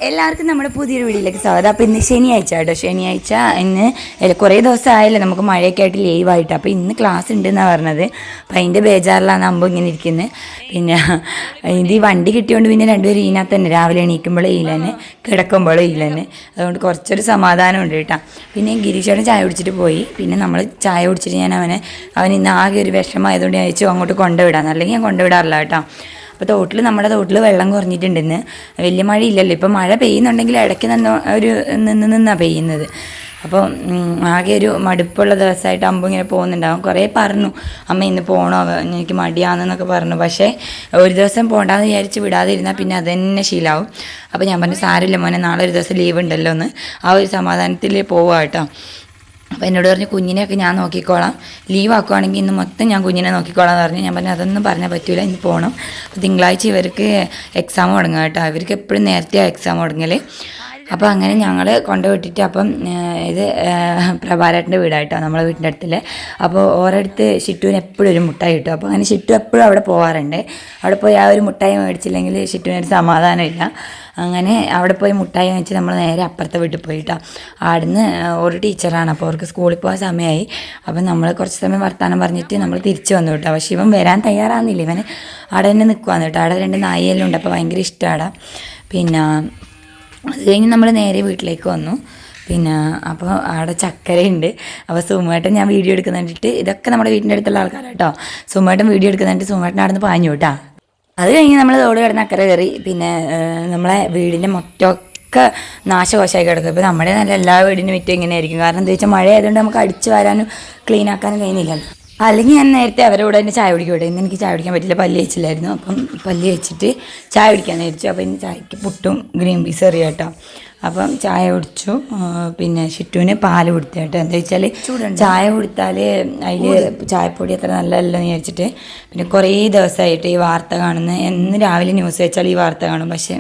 എല്ലാവർക്കും നമ്മുടെ പുതിയൊരു വീഡിയോയിലേക്ക് സ്വാഗതം. അപ്പോൾ ഇന്ന് ശനിയാഴ്ച കേട്ടോ. ശനിയാഴ്ച ഇന്ന് കുറേ ദിവസമായല്ലോ നമുക്ക് മഴയൊക്കെ ആയിട്ട് ലീവായിട്ട്. അപ്പോൾ ഇന്ന് ക്ലാസ് ഉണ്ടെന്നാണ് പറഞ്ഞത്. അപ്പോൾ അതിൻ്റെ ബേജാറിലാണ് അമ്പോ ഇങ്ങനെ ഇരിക്കുന്നത്. പിന്നെ ഇത് ഈ വണ്ടി കിട്ടിയോണ്ട് പിന്നെ രണ്ടുപേരും ഇതിനകത്ത് തന്നെ രാവിലെ എണീക്കുമ്പോഴേ ഇതിൽ തന്നെ കിടക്കുമ്പോഴേ ഇതിൽ തന്നെ. അതുകൊണ്ട് കുറച്ചൊരു സമാധാനം ഉണ്ട് കേട്ടോ. പിന്നെ ഗിരീഷോടെ ചായ കുടിച്ചിട്ട് പോയി. പിന്നെ നമ്മൾ ചായ കുടിച്ചിട്ട് ഞാൻ അവൻ ഇന്ന് ആകെ ഒരു വിഷമമായതുകൊണ്ട് ഞാൻ അയച്ചു അങ്ങോട്ട് കൊണ്ടുവിടാൻ. അല്ലെങ്കിൽ ഞാൻ കൊണ്ടുവിടാറില്ല കേട്ടോ. അപ്പോൾ നമ്മുടെ തോട്ടിൽ വെള്ളം കുറഞ്ഞിട്ടുണ്ടെന്ന്. വലിയ മഴയില്ലല്ലോ. ഇപ്പോൾ മഴ പെയ്യുന്നുണ്ടെങ്കിൽ ഇടയ്ക്ക് നിന്നാണ് പെയ്യുന്നത്. അപ്പോൾ ആകെ ഒരു മടുപ്പുള്ള ദിവസമായിട്ട് അമ്പ ഇങ്ങനെ പോകുന്നുണ്ടാവും. കുറേ പറഞ്ഞു അമ്മ ഇന്ന് പോകണോ എനിക്ക് മടിയാണെന്നൊക്കെ പറഞ്ഞു. പക്ഷേ ഒരു ദിവസം പോകണ്ടെന്ന് വിചാരിച്ച് വിടാതിരുന്നാൽ പിന്നെ അത് തന്നെ ശീലമാവും. അപ്പോൾ ഞാൻ പറഞ്ഞു സാരമില്ല മോനെ, നാളെ ഒരു ദിവസം ലീവ് ഉണ്ടല്ലോ എന്ന് ആ ഒരു സമാധാനത്തിൽ പോവുക കേട്ടോ. അപ്പോൾ എന്നോട് പറഞ്ഞു കുഞ്ഞിനെയൊക്കെ ഞാൻ നോക്കിക്കോളാം, ലീവ് ആക്കുവാണെങ്കിൽ ഇന്ന് മൊത്തം ഞാൻ കുഞ്ഞിനെ നോക്കിക്കോളാം എന്ന് പറഞ്ഞു. ഞാൻ പറഞ്ഞു അതൊന്നും പറഞ്ഞാൽ പറ്റില്ല, ഇന്ന് പോകണം. അപ്പോൾ തിങ്കളാഴ്ച ഇവർക്ക് എക്സാം തുടങ്ങുക കേട്ടോ. ഇവർക്ക് എപ്പോഴും നേരത്തെയാണ് എക്സാം തുടങ്ങൽ. അപ്പോൾ അങ്ങനെ ഞങ്ങൾ കൊണ്ടുവിട്ടിട്ട് അപ്പം ഇത് പ്രഭാരേട്ടൻ്റെ വീടായിട്ടോ, നമ്മളെ വീട്ടിൻ്റെ അടുത്തിൽ. അപ്പോൾ ഓരോരുത്ത് ഷിറ്റുവിന് എപ്പോഴും ഒരു മുട്ടായി കിട്ടും. അപ്പോൾ അങ്ങനെ ഷിറ്റു എപ്പോഴും അവിടെ പോകാറുണ്ട്. അവിടെ പോയി ആ ഒരു മുട്ടായി മേടിച്ചില്ലെങ്കിൽ ഷിറ്റുവിനൊരു സമാധാനമില്ല. അങ്ങനെ അവിടെ പോയി മുട്ടായി വാങ്ങിച്ച് നമ്മൾ നേരെ അപ്പുറത്തെ വീട്ടിൽ പോയിട്ടോ. അവിടുന്ന് ഒരു ടീച്ചറാണ്, അപ്പോൾ അവർക്ക് സ്കൂളിൽ പോകാൻ സമയമായി. അപ്പം നമ്മൾ കുറച്ച് സമയം വർത്താനം പറഞ്ഞിട്ട് നമ്മൾ തിരിച്ച് വന്നു കേട്ടോ. പക്ഷേ ഇവൻ വരാൻ തയ്യാറാകുന്നില്ല. ഇവന് അവിടെ തന്നെ നിൽക്കുവാന്ന് കേട്ടോ. അവിടെ 2 നായെല്ലാം ഉണ്ട്. അപ്പോൾ ഭയങ്കര ഇഷ്ടമാണ്. പിന്നെ അത് കഴിഞ്ഞ് നമ്മൾ നേരെ വീട്ടിലേക്ക് വന്നു. പിന്നെ അപ്പോൾ അവിടെ ചക്കരയുണ്ട്. അപ്പോൾ സുമേട്ടൻ ഞാൻ വീഡിയോ എടുക്കുന്ന കണ്ടിട്ട്, ഇതൊക്കെ നമ്മുടെ വീടിൻ്റെ അടുത്തുള്ള ആൾക്കാരാണ് കേട്ടോ. സുമേട്ടൻ വീഡിയോ എടുക്കുന്ന കണ്ടിട്ട് സുമേട്ടൻ അവിടെ നിന്ന് പാഞ്ഞു കേട്ടോ. അത് കഴിഞ്ഞ് നമ്മൾ തോട് കിടന്ന് അക്കരെ കയറി. പിന്നെ നമ്മളെ വീടിൻ്റെ മൊത്തമൊക്കെ നാശകോശമായി കിടക്കും. ഇപ്പോൾ നമ്മുടെ നല്ല എല്ലാ വീടിൻ്റെ മുറ്റം ഇങ്ങനെ ആയിരിക്കും. കാരണം എന്താ വെച്ചാൽ മഴ ആയതുകൊണ്ട് നമുക്ക് അടിച്ച് വരാനും ക്ലീൻ ആക്കാനും കഴിയുന്നില്ലല്ലോ. അല്ലെങ്കിൽ ഞാൻ നേരത്തെ അവരുടെ കൂടെ തന്നെ ചായ കുടിക്കട്ടെ. ഇന്ന് എനിക്ക് ചായ കുടിക്കാൻ പറ്റില്ല, പല്ല് കഴിച്ചില്ലായിരുന്നു. അപ്പം പല്ല് കഴിച്ചിട്ട് ചായ കുടിക്കാൻ വിചാരിച്ചു. അപ്പോൾ ഇന്ന് ചായക്ക് പുട്ടും ഗ്രീൻ പീസ് കറി കേട്ടോ. അപ്പം ചായ കുടിച്ചു. പിന്നെ ഷിറ്റുവിന് പാല് കൊടുത്തു കേട്ടോ. എന്താ വെച്ചാൽ ചായ കൊടുത്താൽ അതിൽ ചായപ്പൊടി അത്ര നല്ലതല്ലെന്ന് വിചാരിച്ചിട്ട്. പിന്നെ കുറേ ദിവസമായിട്ട് ഈ വാർത്ത കാണുന്ന, എന്ന് രാവിലെ ന്യൂസ് വെച്ചാൽ ഈ വാർത്ത കാണും. പക്ഷേ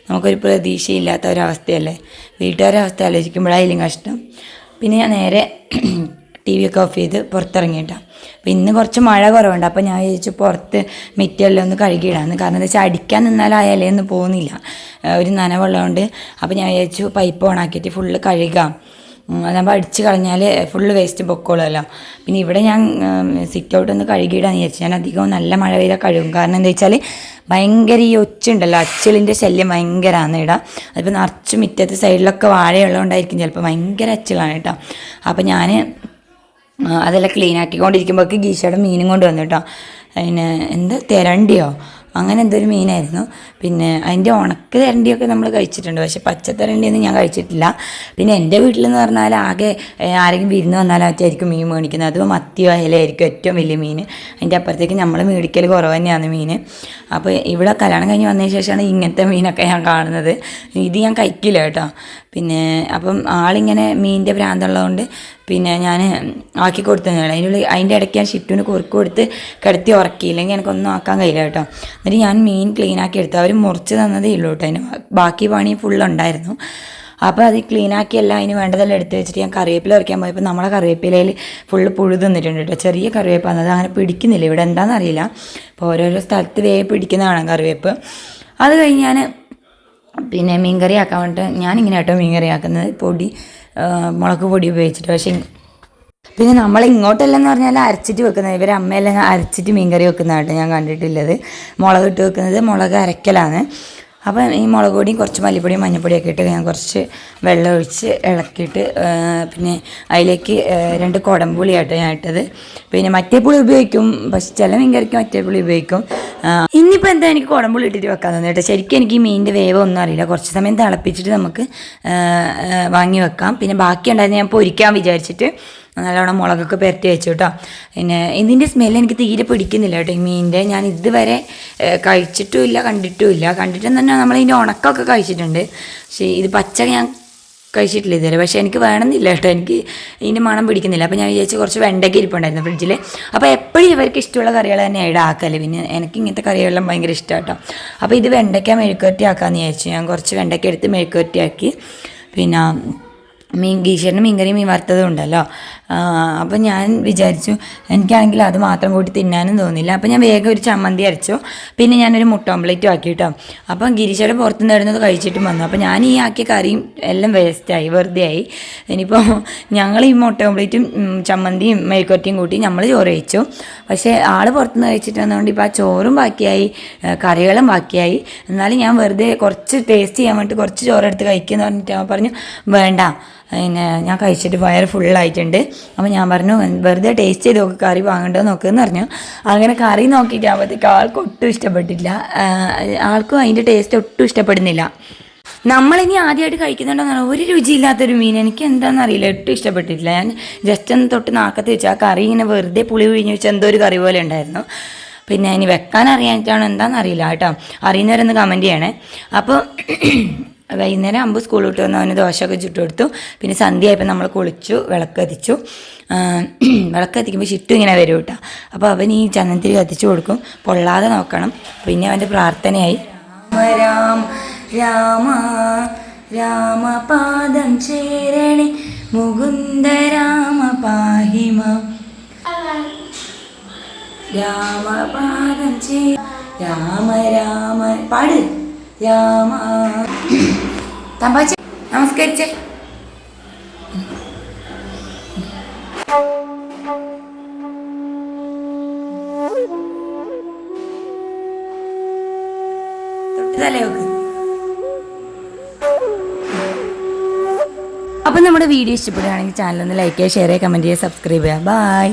നമുക്കൊരു പ്രതീക്ഷയില്ലാത്ത ഒരവസ്ഥയല്ലേ. വീട്ടുകാരുടെ അവസ്ഥ ആലോചിക്കുമ്പോഴായാലും കഷ്ടം. പിന്നെ ഞാൻ നേരെ TV ഒക്കെ ഓഫ് ചെയ്ത് പുറത്തിറങ്ങിയിട്ടാണ്. അപ്പോൾ ഇന്ന് കുറച്ച് മഴ കുറവുണ്ട്. അപ്പോൾ ഞാൻ വിചാരിച്ചു പുറത്ത് മിറ്റെല്ലാം ഒന്ന് കഴുകിയിടാമെന്ന്. കാരണം എന്താ വെച്ചാൽ അടിക്കാൻ നിന്നാലായാലേ ഒന്നും പോകുന്നില്ല, ഒരു നനവുള്ളതുകൊണ്ട്. അപ്പോൾ ഞാൻ വിചാരിച്ചു പൈപ്പ് ഓണാക്കിയിട്ട് ഫുള്ള് കഴുകാം. അതാകുമ്പോൾ അടിച്ച് കളഞ്ഞാൽ ഫുള്ള് വേസ്റ്റ് പൊക്കോളുമല്ലോ. പിന്നെ ഇവിടെ ഞാൻ സിറ്റ് ഔട്ട് ഒന്ന് കഴുകിയിടാന്ന് വിചാരിച്ചു. ഞാൻ അധികം നല്ല മഴ പെയ്താൽ കഴുകും. കാരണം എന്താ വെച്ചാൽ ഭയങ്കര ഈ ഒച്ചുണ്ടല്ലോ, അച്ചിലിൻ്റെ ശല്യം ഭയങ്കരമാണ് ഇവിടെ. അതിപ്പോൾ നിറച്ച് മിറ്റത്ത് സൈഡിലൊക്കെ വാഴയുള്ളതുകൊണ്ടായിരിക്കും ചിലപ്പോൾ ഭയങ്കര അച്ചിലാണ് കേട്ടോ. അപ്പോൾ ഞാൻ അതെല്ലാം ക്ലീൻ ആക്കിക്കൊണ്ടിരിക്കുമ്പോഴേക്ക് ഗീഷയുടെ മീനും കൊണ്ട് വന്നു കേട്ടോ. അതിന് എന്ത് തെരണ്ടിയോ അങ്ങനെ എന്തൊരു മീനായിരുന്നു. പിന്നെ അതിൻ്റെ ഉണക്ക് തെരണ്ടിയൊക്കെ നമ്മൾ കഴിച്ചിട്ടുണ്ട്, പക്ഷേ പച്ചത്തെരണ്ടിയൊന്നും ഞാൻ കഴിച്ചിട്ടില്ല. പിന്നെ എൻ്റെ വീട്ടിലെന്ന് പറഞ്ഞാൽ ആകെ ആരെങ്കിലും വിരുന്ന് വന്നാലായിരിക്കും മീൻ മേടിക്കുന്നത്. അത് മത്തിയോ അയലായിരിക്കും ഏറ്റവും വലിയ മീൻ. അതിൻ്റെ അപ്പുറത്തേക്ക് നമ്മൾ മേടിക്കൽ കുറവ് തന്നെയാണ് മീൻ. അപ്പോൾ ഇവിടെ കല്യാണം കഴിഞ്ഞ് വന്നതിന് ശേഷമാണ് ഇങ്ങനത്തെ മീനൊക്കെ ഞാൻ കാണുന്നത്. ഇത് ഞാൻ കഴിക്കില്ല കേട്ടോ. പിന്നെ അപ്പം ആളിങ്ങനെ മീനിൻ്റെ ഭ്രാന്തുള്ളതുകൊണ്ട് പിന്നെ ഞാൻ ആക്കി കൊടുത്തതാണ്. അതിൻ്റെ ഇടയ്ക്ക് ഞാൻ ഷിറ്റുവിന് കുറുക്ക് കൊടുത്ത് കിടത്തി ഉറക്കിയില്ലെങ്കിൽ എനിക്കൊന്നും ആക്കാൻ കഴിയില്ല കേട്ടോ. എന്നിട്ട് ഞാൻ മീൻ ക്ലീൻ ആക്കി എടുത്തു. അവർ മുറിച്ച് തന്നതേ ഉള്ളൂ കേട്ടോ. അതിന് ബാക്കി പണി ഫുള്ളുണ്ടായിരുന്നു. അപ്പോൾ അത് ക്ലീനാക്കി എല്ലാം അതിന് വേണ്ടതെല്ലാം എടുത്ത് വെച്ചിട്ട് ഞാൻ കറിവേപ്പില ഉറക്കാൻ പോയപ്പോൾ നമ്മളെ കറിവേപ്പിലയിൽ ഫുള്ള് പുഴു തിന്നിട്ടുണ്ട് കേട്ടോ. ചെറിയ കറിവേപ്പാണ്, അത് അങ്ങനെ പിടിക്കുന്നില്ല ഇവിടെ, എന്താണെന്നറിയില്ല. അപ്പോൾ ഓരോരോ സ്ഥലത്ത് വേഗം പിടിക്കുന്നതാണ് കറിവേപ്പ്. അത് കഴിഞ്ഞ് ഞാൻ പിന്നെ മീൻകറി ആക്കാൻ വേണ്ടിയിട്ട് ഞാനിങ്ങനെ കേട്ടോ മീൻകറി ആക്കുന്നത്, പൊടി മുളക് പൊടി ഉപയോഗിച്ചിട്ട്. പക്ഷേ പിന്നെ നമ്മൾ ഇങ്ങോട്ടെല്ലാം പറഞ്ഞാൽ അരച്ചിട്ട് വെക്കുന്നത്, ഇവരെ അമ്മയെല്ലാം അരച്ചിട്ട് മീൻകറി വെക്കുന്നതായിട്ട് ഞാൻ കണ്ടിട്ടുള്ളത്. മുളക് ഇട്ട് വെക്കുന്നത് മുളക് അരക്കലാണ്. അപ്പം ഈ മുളക് പൊടിയും കുറച്ച് മല്ലിപ്പൊടിയും മഞ്ഞൾപ്പൊടിയൊക്കെ ഇട്ട് ഞാൻ കുറച്ച് വെള്ളം ഒഴിച്ച് ഇളക്കിയിട്ട് പിന്നെ അതിലേക്ക് 2 കുടംപുളിയായിട്ട് ഞാൻ ഇട്ടത്. പിന്നെ മറ്റേ പുളി ഉപയോഗിക്കും, പക്ഷെ ചില മീൻകറിക്ക് മറ്റേ പുളി ഉപയോഗിക്കും. ഇനിയിപ്പോൾ എന്താ എനിക്ക് കുടംപുളി ഇട്ടിട്ട് വെക്കാൻ തന്നെ കേട്ടോ. ശരിക്കും എനിക്ക് ഈ മീനിൻ്റെ വേവൊന്നും അറിയില്ല. കുറച്ച് സമയം തിളപ്പിച്ചിട്ട് നമുക്ക് വാങ്ങി വെക്കാം. പിന്നെ ബാക്കി ഉണ്ടായിരുന്നു ഞാൻ പൊരിക്കാൻ വിചാരിച്ചിട്ട് നല്ലോണം മുളകൊക്കെ പുരട്ടി വെച്ചു കേട്ടോ. പിന്നെ ഇതിൻ്റെ സ്മെല്ല് എനിക്ക് തീരെ പിടിക്കുന്നില്ല കേട്ടോ. ഈ മീനിൻ്റെ ഞാൻ ഇതുവരെ കഴിച്ചിട്ടുമില്ല, കണ്ടിട്ടുമില്ല. കണ്ടിട്ടും തന്നെ നമ്മളിതിൻ്റെ ഉണക്കമൊക്കെ കഴിച്ചിട്ടുണ്ട്, പക്ഷേ ഇത് പച്ച ഞാൻ കഴിച്ചിട്ടില്ല ഇതുവരെ. പക്ഷേ എനിക്ക് വേണമെന്നില്ല കേട്ടോ, എനിക്ക് ഇതിൻ്റെ മണം പിടിക്കുന്നില്ല. അപ്പോൾ ഞാൻ വിചാരിച്ചു കുറച്ച് വെണ്ടയ്ക്ക ഇരിപ്പുണ്ടായിരുന്നു ഫ്രിഡ്ജിൽ. അപ്പോൾ എപ്പോഴും ഇവർക്ക് ഇഷ്ടമുള്ള കറികൾ തന്നെ ഇവിടെ ആക്കല്. പിന്നെ എനിക്ക് ഇങ്ങനത്തെ കറികളെല്ലാം ഭയങ്കര ഇഷ്ടമാണ് കേട്ടോ. അപ്പോൾ ഇത് വെണ്ടയ്ക്ക മെഴുക്കുവരട്ടി ആക്കാമെന്ന് വിചാരിച്ചു. ഞാൻ കുറച്ച് വെണ്ടയ്ക്ക എടുത്ത് മെഴുക്കുവരട്ടി ആക്കി. പിന്നെ ഗീഷറിന് മീൻകറി മീൻ വറുത്തതും ഉണ്ടല്ലോ. അപ്പം ഞാൻ വിചാരിച്ചു എനിക്കാണെങ്കിൽ അത് മാത്രം കൂട്ടി തിന്നാനും തോന്നില്ല. അപ്പം ഞാൻ വേഗം ഒരു ചമ്മന്തി അരച്ചു. പിന്നെ ഞാനൊരു മുട്ട ഓംപ്ലേറ്റും ആക്കി കേട്ടോ. അപ്പം ഗിരീഷയുടെ പുറത്തുനിന്ന് വരുന്നത് കഴിച്ചിട്ടും വന്നു. അപ്പം ഞാൻ ഈ ആക്കിയ കറിയും എല്ലാം വേസ്റ്റായി, വെറുതെ ആയി. ഇനിയിപ്പോൾ ഞങ്ങൾ ഈ മുട്ട ഓംപ്ലേറ്റും ചമ്മന്തിയും മെഴുക്കുവരട്ടിയും കൂട്ടി നമ്മൾ ചോറ് കഴിച്ചു. പക്ഷേ ആൾ പുറത്തുനിന്ന് കഴിച്ചിട്ട് വന്നതുകൊണ്ട് ഇപ്പോൾ ആ ചോറും ബാക്കിയായി, കറികളും ബാക്കിയായി. എന്നാലും ഞാൻ വെറുതെ കുറച്ച് ടേസ്റ്റ് ചെയ്യാൻ വേണ്ടിയിട്ട് കുറച്ച് ചോറെടുത്ത് കഴിക്കുമെന്ന് പറഞ്ഞിട്ട് അവൻ പറഞ്ഞു വേണ്ട, പിന്നെ ഞാൻ കഴിച്ചിട്ട് വയറ് ഫുള്ളായിട്ടുണ്ട്. അപ്പോൾ ഞാൻ പറഞ്ഞു വെറുതെ ടേസ്റ്റ് ചെയ്ത് നോക്ക്, കറി വാങ്ങേണ്ടത് നോക്കുമെന്ന് പറഞ്ഞു. അങ്ങനെ കറി നോക്കിയിട്ടാകുമ്പോഴത്തേക്ക് ആൾക്ക് ഒട്ടും ഇഷ്ടപ്പെട്ടില്ല. ആൾക്കും അതിൻ്റെ ടേസ്റ്റ് ഒട്ടും ഇഷ്ടപ്പെടുന്നില്ല. നമ്മളിനി ആദ്യമായിട്ട് കഴിക്കുന്നുണ്ടോയെന്നാണ്, ഒരു രുചിയില്ലാത്തൊരു മീൻ. എനിക്ക് എന്താണെന്ന് അറിയില്ല, ഒട്ടും ഇഷ്ടപ്പെട്ടിട്ടില്ല. ഞാൻ ജസ്റ്റ് ഒന്ന് തൊട്ട് നാക്കത്ത് വെച്ചു. ആ കറി ഇങ്ങനെ വെറുതെ പുളി പിഴിഞ്ഞ് വെച്ചാൽ എന്തോ ഒരു കറി പോലെ ഉണ്ടായിരുന്നു. പിന്നെ ഇനി വെക്കാൻ അറിയാനായിട്ടാണോ എന്താണെന്ന് അറിയില്ല കേട്ടോ. അറിയുന്നവരൊന്ന് കമൻറ്റ് ചെയ്യണേ. അപ്പോൾ വൈകുന്നേരം അമ്പ് സ്കൂൾ വിട്ട് വന്ന് അവന് ദോശയൊക്കെ ചുട്ട് കൊടുത്തു. പിന്നെ സന്ധ്യയായപ്പോൾ നമ്മൾ കുളിച്ചു, വിളക്ക് കത്തിച്ചു. വിളക്ക് കത്തിക്കുമ്പോൾ ചുറ്റും ഇങ്ങനെ വരും കേട്ടോ. അപ്പോൾ അവൻ ഈ ചന്ദനത്തിരി കത്തിച്ചു കൊടുക്കും, പൊള്ളാതെ നോക്കണം. പിന്നെ അവൻ്റെ പ്രാർത്ഥനയായി രാമ രാമ രാമപാദം ചേരണേ മുകുന്ദ രാമ പാഹിമ രാമപാദം ചേ രാമ രാമ പാട് രാമ. തമ്പാച്ചി നമസ്കരിച്ചേ. തൊട്ടുതലയൊക്കെ. അപ്പം നമ്മുടെ വീഡിയോ ഇഷ്ടപ്പെടുകയാണെങ്കിൽ ചാനൽ ഒന്ന് ലൈക്ക് ചെയ്യുക, ഷെയർ ചെയ്യുക, കമൻറ്റ് ചെയ്യുക, സബ്സ്ക്രൈബ് ചെയ്യുക. ബൈ.